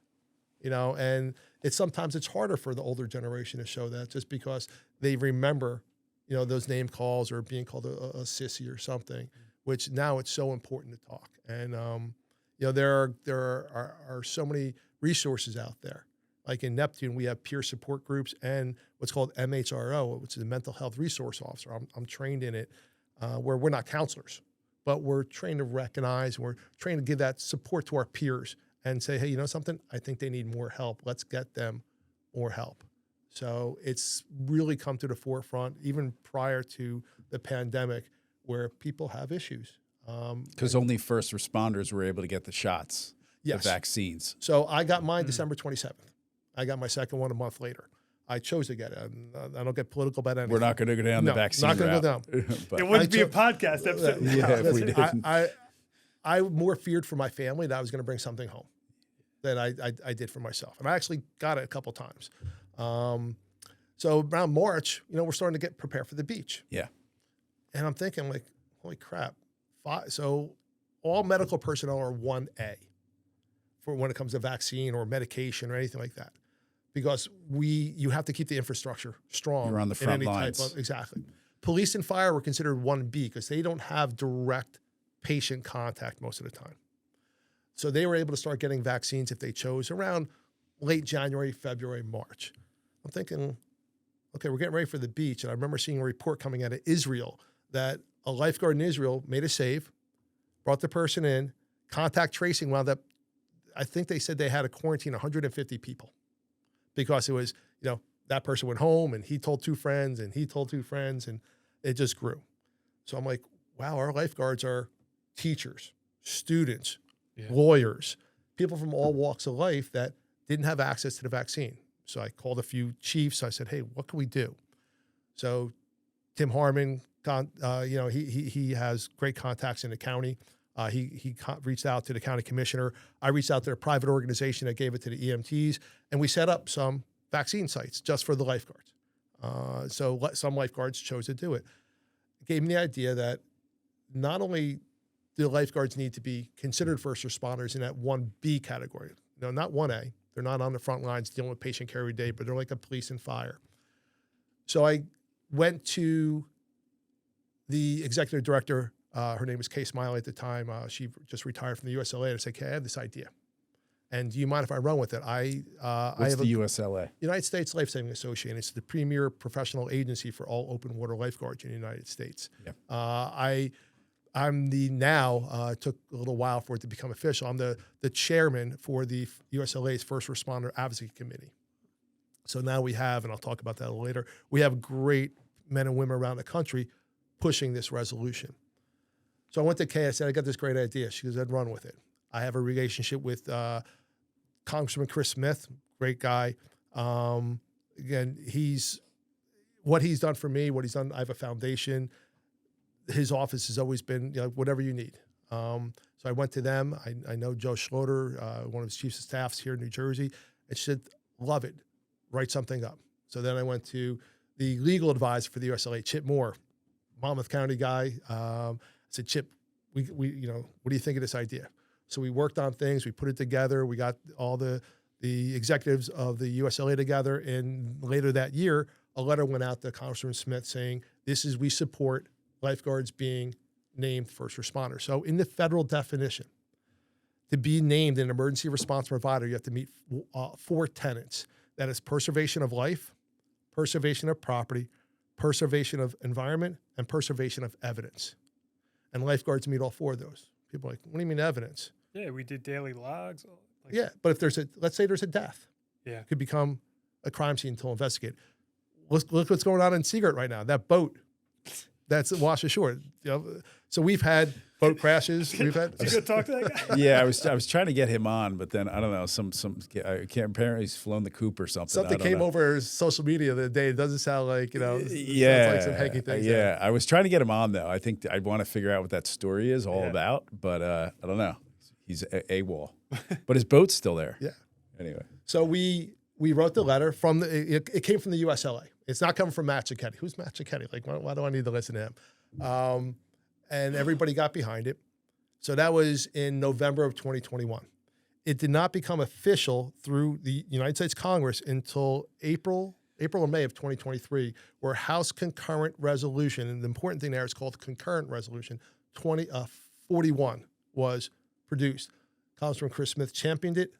C: And sometimes it's harder for the older generation to show that, just because they remember, those name calls or being called a sissy or something, which now it's so important to talk. And, there are so many resources out there. Like in Neptune, we have peer support groups and what's called MHRO, which is a mental health resource officer. I'm trained in it, where we're not counselors, but we're trained to recognize, we're trained to give that support to our peers and say, hey, you know something? I think they need more help. Let's get them more help. So it's really come to the forefront, even prior to the pandemic, where people have issues.
B: Because only first responders were able to get the shots,
C: yes.
B: the vaccines.
C: So I got mine December 27th. I got my second one a month later. I chose to get it. I don't get political about anything.
B: We're not going to go down the vaccine
C: not going to
B: route.
C: go down.
D: It wouldn't be a podcast episode.
B: If we didn't.
C: I more feared for my family that I was going to bring something home than I did for myself. And I actually got it a couple times. So around March, we're starting to get prepared for the beach.
B: Yeah.
C: And I'm thinking, like, holy crap. So all medical personnel are 1A for when it comes to vaccine or medication or anything like that. Because you have to keep the infrastructure strong.
B: You're on the front lines.
C: Exactly. Police and fire were considered 1B because they don't have direct patient contact most of the time. So they were able to start getting vaccines if they chose around late January, February, March. I'm thinking, okay, we're getting ready for the beach. And I remember seeing a report coming out of Israel that a lifeguard in Israel made a save, brought the person in, contact tracing wound up, I think they said they had to quarantine 150 people because it was, that person went home and he told 2 friends and he told 2 friends and it just grew. So I'm like, wow, our lifeguards are teachers, students, lawyers, people from all walks of life that didn't have access to the vaccine. So I called a few chiefs. I said, hey, what can we do? So Tim Harmon, he has great contacts in the county. He reached out to the county commissioner. I reached out to a private organization that gave it to the EMTs, and we set up some vaccine sites just for the lifeguards. So some lifeguards chose to do it. It gave me the idea that not only do lifeguards need to be considered first responders in that 1B category, not 1A. They're not on the front lines dealing with patient care every day, but they're like a police and fire. So I went to the executive director. Her name was Kay Smiley at the time. She just retired from the USLA. I said, "Okay, I have this idea, and do you mind if I run with it?"
B: What's the USLA?
C: United States Life Saving Association. It's the premier professional agency for all open water lifeguards in the United States. Yeah. I'm took a little while for it to become official. I'm the chairman for the USLA's First Responder Advocacy Committee. So now we have, and I'll talk about that a little later, we have great men and women around the country pushing this resolution. So I went to Kay, I said, I got this great idea. She goes, I'd run with it. I have a relationship with Congressman Chris Smith, great guy. Again, what he's done for me, what he's done, I have a foundation. His office has always been, whatever you need. So I went to them. I know Joe Schroeder, one of his chiefs of staffs here in New Jersey. And she said, love it. Write something up. So then I went to the legal advisor for the USLA, Chip Moore, Monmouth County guy. I said, Chip, we what do you think of this idea? So we worked on things. We put it together. We got all the executives of the USLA together. And later that year, a letter went out to Congressman Smith saying, we support lifeguards being named first responders. So in the federal definition, to be named an emergency response provider, you have to meet 4 tenets. That is preservation of life, preservation of property, preservation of environment, and preservation of evidence. And lifeguards meet all 4 of those. People are like, what do you mean evidence?
D: Yeah, we did daily logs.
C: But if let's say there's a death, it could become a crime scene until investigated. Look what's going on in Seagirt right now. That boat that's at Wash Ashore. So we've had boat crashes. We've had.
D: Did you go talk to that guy?
B: Yeah, I was trying to get him on, but then I don't know. I can't. Apparently, he's flown the coop or something.
C: Something came over social media the other day. It doesn't sound like
B: Yeah,
C: sounds like some hanky things.
B: Yeah, I was trying to get him on though. I think I want to figure out what that story is all about, but I don't know. He's AWOL, but his boat's still there.
C: Yeah.
B: Anyway,
C: so we wrote the letter from it came from the USLA. It's not coming from Matt Giachetti. Who's Matt Giachetti? Like, why do I need to listen to him? And everybody got behind it. So that was in November of 2021. It did not become official through the United States Congress until April or May of 2023, where House Concurrent Resolution, and the important thing there is called Concurrent Resolution 41 was produced. Congressman Chris Smith championed it,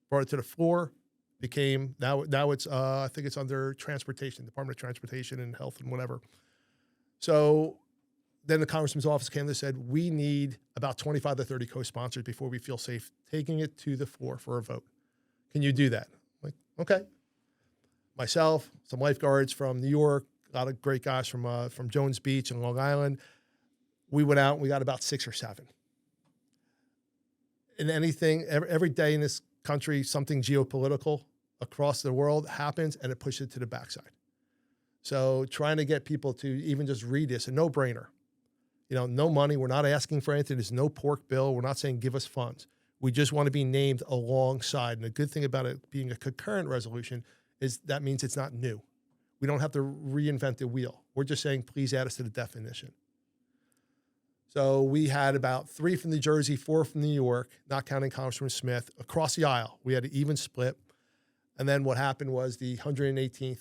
C: brought it to the floor, became now it's I think it's under transportation, Department of Transportation and Health and whatever. So then the congressman's office came and said, we need about 25 to 30 co-sponsors before we feel safe taking it to the floor for a vote. Can you do that? I'm like, okay. Myself, some lifeguards from New York, a lot of great guys from Jones Beach and Long Island. We went out and we got about 6 or 7. And every day in this country, something geopolitical across the world happens and it pushes it to the backside. So trying to get people to even just read this, a no-brainer. No money. We're not asking for anything. There's no pork bill. We're not saying give us funds. We just want to be named alongside. And the good thing about it being a concurrent resolution is that means it's not new. We don't have to reinvent the wheel. We're just saying, please add us to the definition. So we had about 3 from New Jersey, 4 from New York, not counting Congressman Smith, across the aisle. We had an even split. And then what happened was the 118th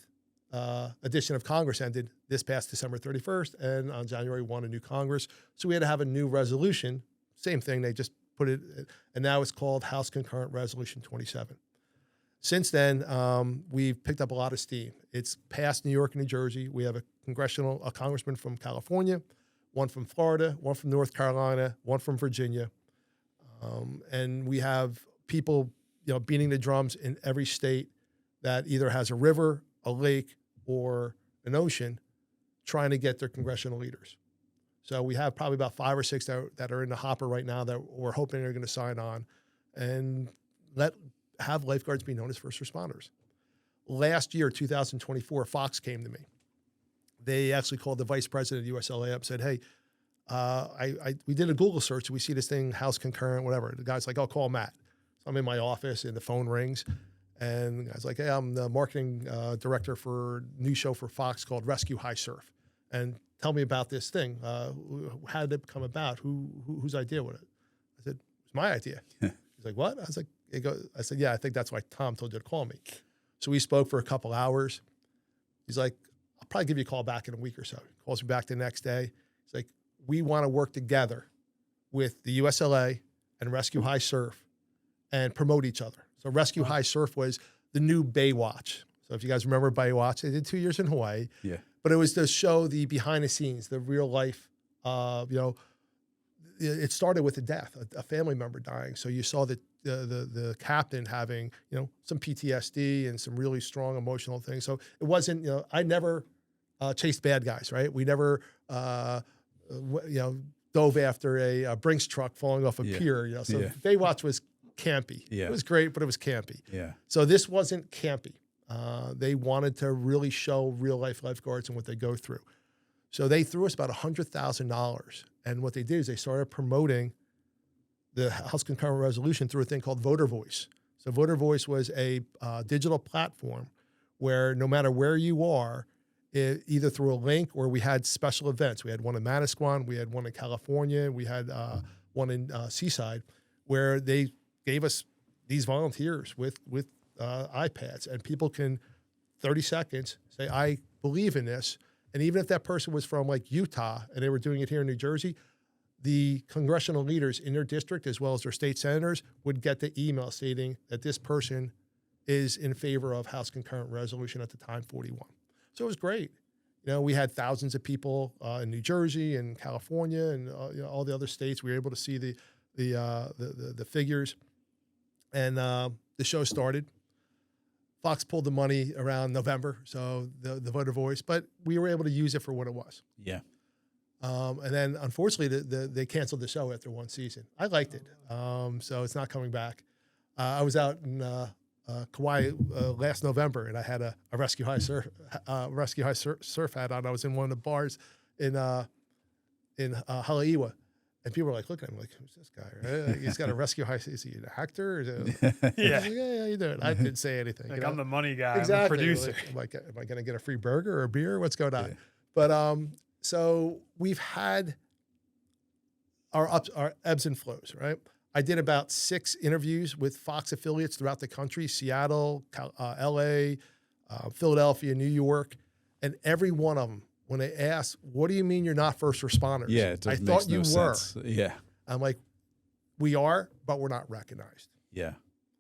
C: edition of Congress ended this past December 31st, and on January 1, a new Congress. So we had to have a new resolution. Same thing, they just put it, and now it's called House Concurrent Resolution 27. Since then, we've picked up a lot of steam. It's passed New York and New Jersey. We have a congressman from California, one from Florida, one from North Carolina, one from Virginia. And we have people, beating the drums in every state that either has a river, a lake, or an ocean, trying to get their congressional leaders. So we have probably about 5 or 6 that are in the hopper right now that we're hoping are going to sign on and have lifeguards be known as first responders. Last year, 2024, Fox came to me. They actually called the vice president of USLA up and said, hey, we did a Google search. We see this thing, House Concurrent, whatever. The guy's like, I'll call Matt. So I'm in my office and the phone rings. And the guy's like, hey, I'm the marketing director for a new show for Fox called Rescue High Surf. And tell me about this thing. How did it come about? Whose idea was it? I said, it's my idea. He's like, what? I said, yeah, I think that's why Tom told you to call me. So we spoke for a couple hours. He's like, I'll probably give you a call back in a week or so. He calls me back the next day. He's like, we want to work together with the USLA and Rescue High Surf and promote each other. So Rescue High Surf was the new Baywatch. So if you guys remember Baywatch, they did 2 years in Hawaii. Yeah. But it was to show the behind the scenes, the real life. It started with a death, a family member dying. So you saw the captain having some PTSD and some really strong emotional things. So it wasn't I never chased bad guys, right? We never dove after a Brinks truck falling off a pier. So Baywatch was campy. Yeah. It was great, but it was campy. Yeah. So this wasn't campy. They wanted to really show real life lifeguards and what they go through. So they threw us about $100,000. And what they did is they started promoting the House Concurrent Resolution through a thing called Voter Voice. So Voter Voice was a digital platform where no matter where you are, either through a link or we had special events. We had one in Manasquan, we had one in California, we had one in Seaside, where they gave us these volunteers with iPads, and people can 30 seconds say, I believe in this. And even if that person was from like Utah and they were doing it here in New Jersey, the congressional leaders in their district, as well as their state senators, would get the email stating that this person is in favor of House Concurrent Resolution, at the time 41. So it was great. We had thousands of people in New Jersey and California and all the other states. We were able to see the figures. And the show started. Fox pulled the money around November, so the Voter Voice, but we were able to use it for what it was. Yeah. And then, unfortunately, they canceled the show after one season. I liked it, so it's not coming back. I was out in Kauai last November, and I had a Rescue High Surf hat on. I was in one of the bars in Haleiwa. And people were like, looking at him like, who's this guy? Right? He's got a Rescue High. Is he an actor? Yeah. Yeah, you doing? I didn't say anything.
D: Like, I'm the money guy.
C: Exactly.
D: I'm the producer.
C: Like, am I going to get a free burger or a beer? What's going on? Yeah. But so we've had our ebbs and flows, right? I did about 6 interviews with Fox affiliates throughout the country: Seattle, LA, Philadelphia, New York, and every one of them, when they asked, what do you mean you're not first responders?
B: Yeah, I thought you were. Yeah.
C: I'm like, we are, but we're not recognized.
B: Yeah.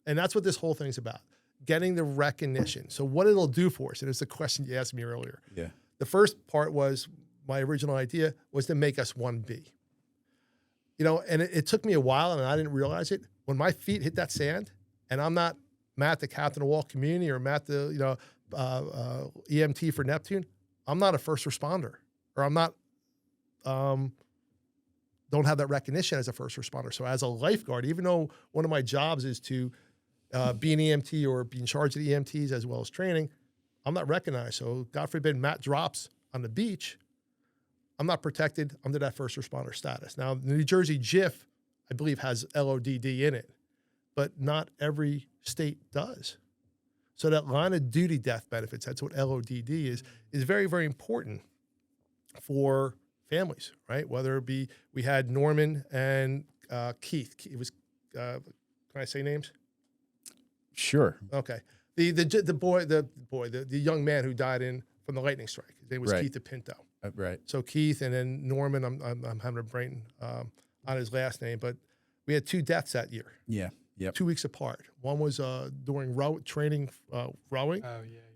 C: And that's what this whole thing's about, getting the recognition. So what it'll do for us, and it's the question you asked me earlier.
B: Yeah.
C: The first part was my original idea was to make us 1B. And it took me a while, and I didn't realize it. When my feet hit that sand, and I'm not Matt, the captain of Wall Community, or Matt, the EMT for Neptune, I'm not a first responder, or I'm not don't have that recognition as a first responder. So as a lifeguard, even though one of my jobs is to be an EMT or be in charge of the EMTs as well as training, I'm not recognized. So God forbid Matt drops on the beach, I'm not protected under that first responder status. Now, the New Jersey JIF, I believe, has LODD in it, but not every state does. So that line of duty death benefits, that's what LODD is very, very important for families, right? Whether it be, we had Norman and Keith. It was, can I say names?
B: Sure.
C: Okay. The young man who died from the lightning strike. His name was
B: Right.
C: Keith DePinto.
B: Right.
C: So Keith, and then Norman, I'm having a brain on his last name, but we had 2 deaths that year.
B: Yeah. Yep.
C: 2 weeks apart. One was during training rowing,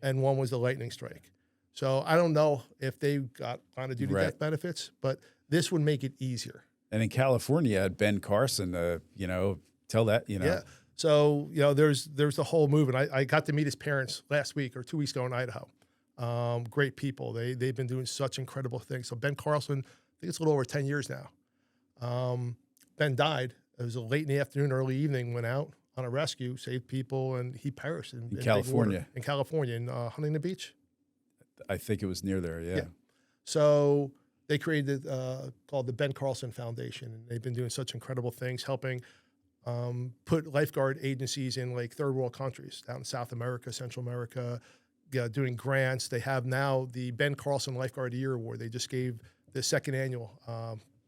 C: and one was the lightning strike. So I don't know if they got line of duty
B: Right.
C: death benefits, but this would make it easier.
B: And in California, you had Ben Carson, tell that,
C: Yeah. So, there's the whole movement. I got to meet his parents last week or 2 weeks ago in Idaho. Great people. They've been doing such incredible things. So Ben Carlson, I think it's a little over 10 years now. Ben died. It was late in the afternoon, early evening, went out on a rescue, saved people, and he perished in
B: California.
C: In California, in Huntington Beach.
B: I think it was near there, yeah.
C: So they created called the Ben Carlson Foundation, and they've been doing such incredible things, helping put lifeguard agencies in like third world countries, down in South America, Central America, doing grants. They have now the Ben Carlson Lifeguard of the Year Award. They just gave the second annual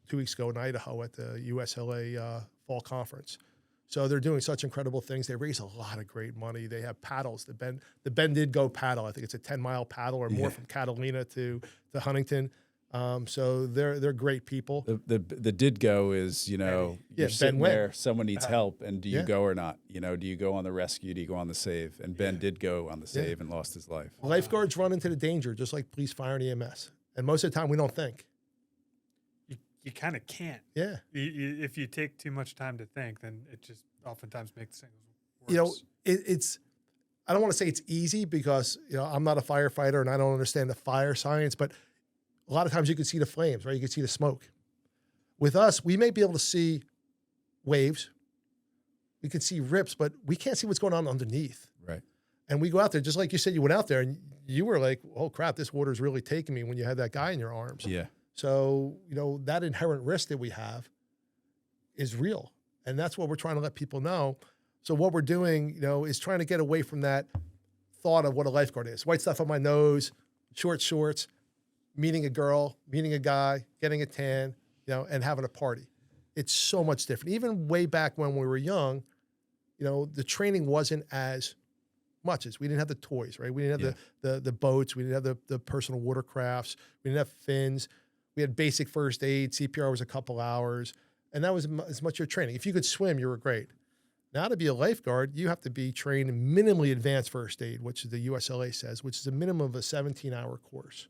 C: 2 weeks ago in Idaho at the USLA Fall Conference. So they're doing such incredible things. They raise a lot of great money. They have paddles. The Ben Did Go paddle. I think it's a 10-mile paddle or more from Catalina to Huntington. So they're great people.
B: The Did Go is, you're sitting there, someone needs help, and do you go or not? Do you go on the rescue? Do you go on the save? And Ben did go on the save and lost his life.
C: Lifeguards run into the danger just like police, fire, and EMS. And most of the time we don't think.
D: You kind of can't.
C: Yeah.
D: If you take too much time to think, then it just oftentimes makes things worse.
C: It's I don't want to say it's easy because, I'm not a firefighter and I don't understand the fire science, but a lot of times you can see the flames, right? You can see the smoke. With us, we may be able to see waves. We can see rips, but we can't see what's going on underneath.
B: Right.
C: And we go out there, just like you said, you went out there and you were like, oh crap, this water's really taking me when you had that guy in your arms.
B: Yeah.
C: So, that inherent risk that we have is real. And that's what we're trying to let people know. So what we're doing, is trying to get away from that thought of what a lifeguard is. White stuff on my nose, short shorts, meeting a girl, meeting a guy, getting a tan, and having a party. It's so much different. Even way back when we were young, the training wasn't as much as we didn't have the toys, right? We didn't have the boats. We didn't have the personal watercrafts. We didn't have fins. We had basic first aid. CPR was a couple hours. And that was as much your training. If you could swim, you were great. Now to be a lifeguard, you have to be trained in minimally advanced first aid, which the USLA says, which is a minimum of a 17-hour course,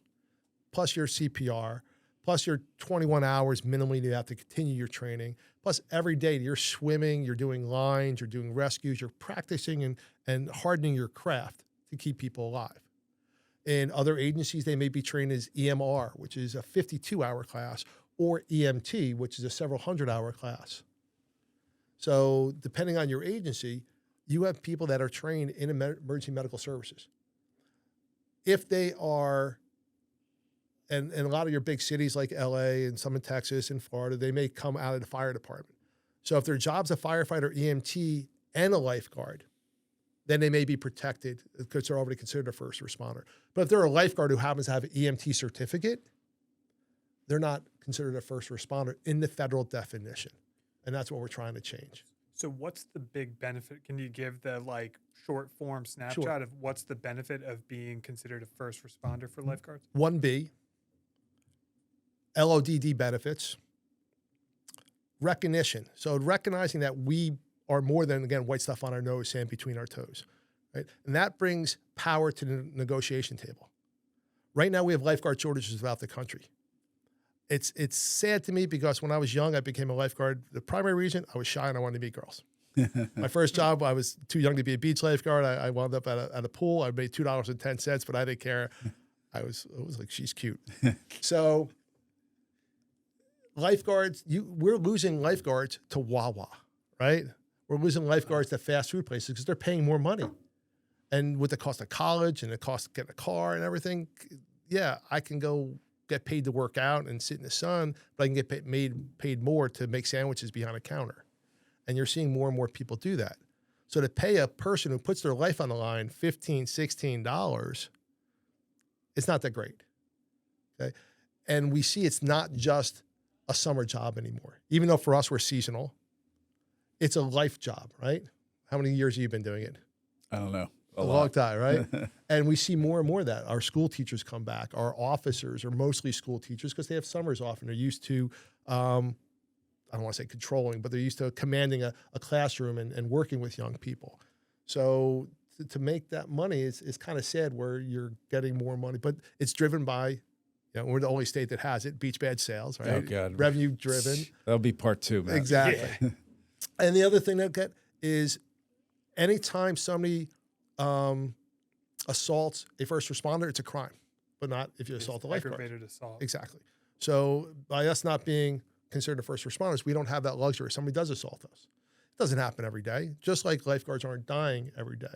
C: plus your CPR, plus your 21 hours minimally you have to continue your training, plus every day you're swimming, you're doing lines, you're doing rescues, you're practicing and hardening your craft to keep people alive. In other agencies, they may be trained as EMR, which is a 52-hour class, or EMT, which is a several hundred-hour class. So depending on your agency, you have people that are trained in emergency medical services. If they are, and a lot of your big cities like LA and some in Texas and Florida, they may come out of the fire department. So if their job's a firefighter, EMT, and a lifeguard, then they may be protected because they're already considered a first responder. But if they're a lifeguard who happens to have an EMT certificate, they're not considered a first responder in the federal definition. And that's what we're trying to change.
D: So what's the big benefit? Can you give the short form snapshot of what's the benefit of being considered a first responder for lifeguards?
C: 1B, LODD benefits, recognition. So recognizing that we are more than, again, white stuff on our nose, sand between our toes, right? And that brings power to the negotiation table. Right now we have lifeguard shortages throughout the country. It's sad to me because when I was young, I became a lifeguard. The primary reason, I was shy and I wanted to meet girls. My first job, I was too young to be a beach lifeguard. I wound up at a pool. I made $2.10, but I didn't care. It was like, she's cute. So lifeguards, we're losing lifeguards to Wawa, right? We're losing lifeguards to fast food places because they're paying more money. And with the cost of college and the cost of getting a car and everything, yeah, I can go get paid to work out and sit in the sun, but I can get paid more to make sandwiches behind a counter. And you're seeing more and more people do that. So to pay a person who puts their life on the line $15, $16, it's not that great. Okay. And we see it's not just a summer job anymore. Even though for us we're seasonal, it's a life job, right? How many years have you been doing it?
B: I don't know.
C: A long time, right? And we see more and more of that. Our school teachers come back. Our officers are mostly school teachers because they have summers off and they're used to, I don't want to say controlling, but they're used to commanding a classroom and working with young people. So to make that money is kind of sad where you're getting more money, but it's driven by, we're the only state that has it, beach badge sales, right?
B: Oh, God.
C: Revenue driven.
B: That'll be part 2, man.
C: Exactly.
D: Yeah.
C: And the other thing that get is anytime somebody assaults a first responder, it's a crime, but not if you assault a lifeguard.
D: Aggravated assault.
C: Exactly. So by us not being considered a first responders, we don't have that luxury. Somebody does assault us. It doesn't happen every day, just like lifeguards aren't dying every day.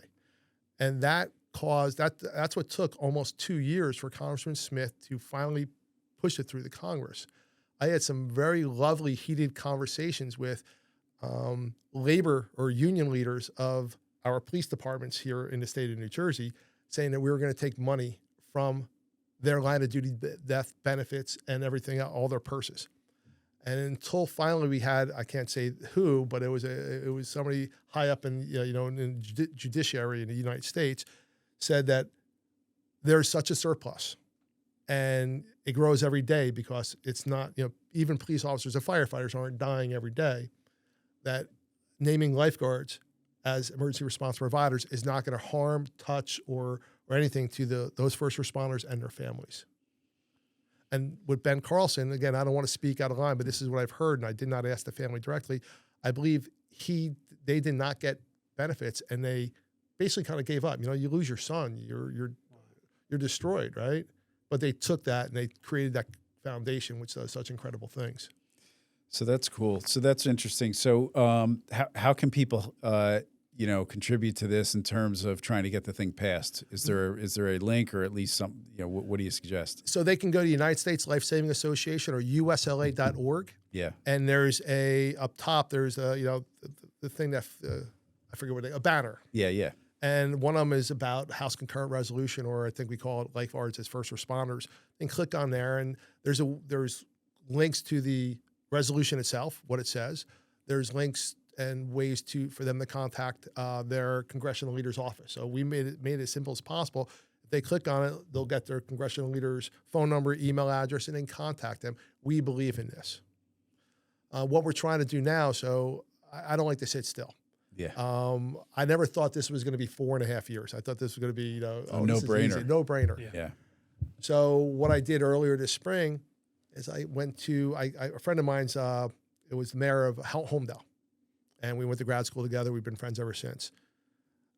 C: And that caused, that's what took almost 2 years for Congressman Smith to finally push it through the Congress. I had some very lovely, heated conversations with labor or union leaders of our police departments here in the state of New Jersey, saying that we were going to take money from their line of duty death benefits and everything, all their purses. And until finally we had, I can't say who, but it was somebody high up in in judiciary in the United States, said that there's such a surplus, and it grows every day because it's not, even police officers and firefighters aren't dying every day. That naming lifeguards as emergency response providers is not going to harm, touch, or anything to those first responders and their families. And with Ben Carlson, again, I don't want to speak out of line, but this is what I've heard, and I did not ask the family directly. I believe they did not get benefits, and they basically kind of gave up. You lose your son, you're destroyed, right? But they took that and they created that foundation, which does such incredible things.
B: So that's cool. So that's interesting. So how can people contribute to this in terms of trying to get the thing passed? Is there a link or at least some, what do you suggest?
C: So they can go to United States Life Saving Association or usla.org.
B: Yeah.
C: And there's up top, there's the thing that, I forget a banner.
B: Yeah. Yeah.
C: And one of them is about House Concurrent Resolution, or I think we call it Lifeguards as First Responders. And click on there, and there's links to the resolution itself, what it says. There's links and ways for them to contact their congressional leader's office. So we made it as simple as possible. If they click on it, they'll get their congressional leader's phone number, email address, and then contact them. We believe in this. What we're trying to do now, so I don't like to sit still.
B: Yeah.
C: I never thought this was going to be 4.5 years. I thought this was going to be,
B: a no-brainer.
C: No-brainer.
B: Yeah.
C: So what I did earlier this spring is I went to a friend of mine's. It was the mayor of Homedale, and we went to grad school together. We've been friends ever since.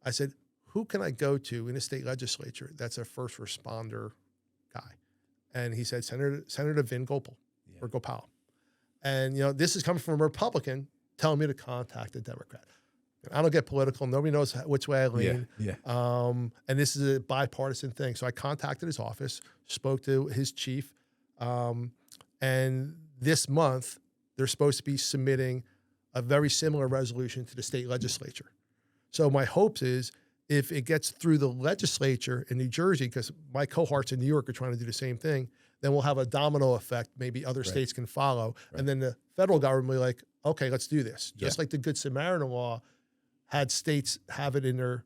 C: I said, who can I go to in the state legislature that's a first responder guy? And he said, Senator Vin Gopal, or Gopal. And, this is coming from a Republican telling me to contact a Democrat. I don't get political. Nobody knows which way I lean.
B: Yeah.
C: And this is a bipartisan thing. So I contacted his office, spoke to his chief, and this month they're supposed to be submitting a very similar resolution to the state legislature. So my hopes is if it gets through the legislature in New Jersey, because my cohorts in New York are trying to do the same thing, then we'll have a domino effect. Maybe other states can follow. Right. And then the federal government will be like, okay, let's do this. Just like the Good Samaritan law had states have it in their,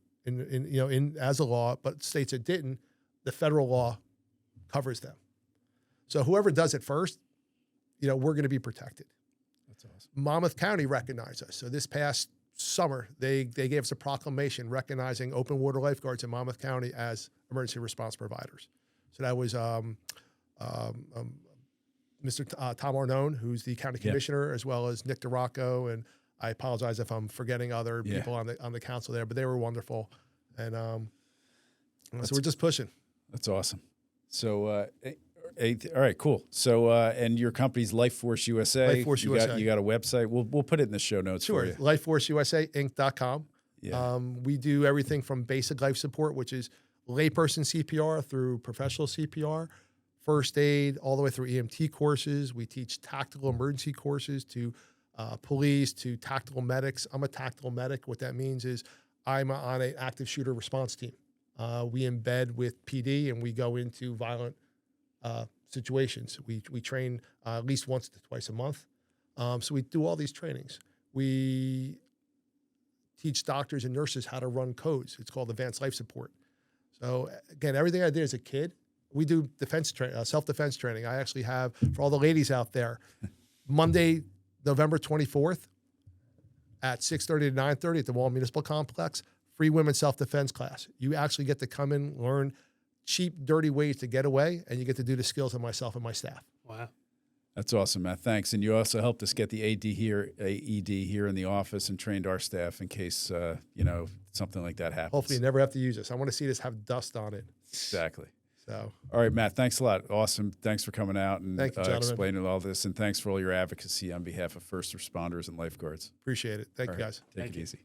C: as a law, but states that didn't, the federal law covers them. So whoever does it first, we're going to be protected.
B: That's awesome.
C: Monmouth County recognized us. So this past summer, they gave us a proclamation recognizing open water lifeguards in Monmouth County as emergency response providers. So that was Mr. Tom Arnone, who's the county commissioner, as well as Nick DeRocco, and I apologize if I'm forgetting other people on the council there, but they were wonderful, and so we're just pushing.
B: That's awesome. So, all right, cool. So, and your company's LifeForce USA.
C: LifeForce USA.
B: You got a website. We'll put it in the show notes for you.
C: LifeForceUSAinc.com.
B: Yeah.
C: We do everything from basic life support, which is layperson CPR, through professional CPR, first aid, all the way through EMT courses. We teach tactical emergency courses to police, to tactical medics. I'm a tactical medic. What that means is I'm on an active shooter response team. We embed with PD and we go into violent situations. We train at least once to twice a month. So we do all these trainings. We teach doctors and nurses how to run codes. It's called advanced life support. So again, everything I did as a kid, we do self-defense training. I actually have, for all the ladies out there, Monday, November 24th at 6:30 to 9:30 at the Wall Municipal Complex, free women's self-defense class. You actually get to come in, learn cheap, dirty ways to get away, and you get to do the skills of myself and my staff.
D: Wow.
B: That's awesome, Matt. Thanks. And you also helped us get the AED here in the office and trained our staff in case, something like that happens.
C: Hopefully you never have to use this. I want to see this have dust on it.
B: Exactly.
C: So,
B: all right, Matt, thanks a lot. Awesome. Thanks for coming out and
C: Thank you,
B: explaining all this. And thanks for all your advocacy on behalf of first responders and lifeguards.
C: Appreciate it. Thank you,
B: All right,
C: guys.
B: Take it easy.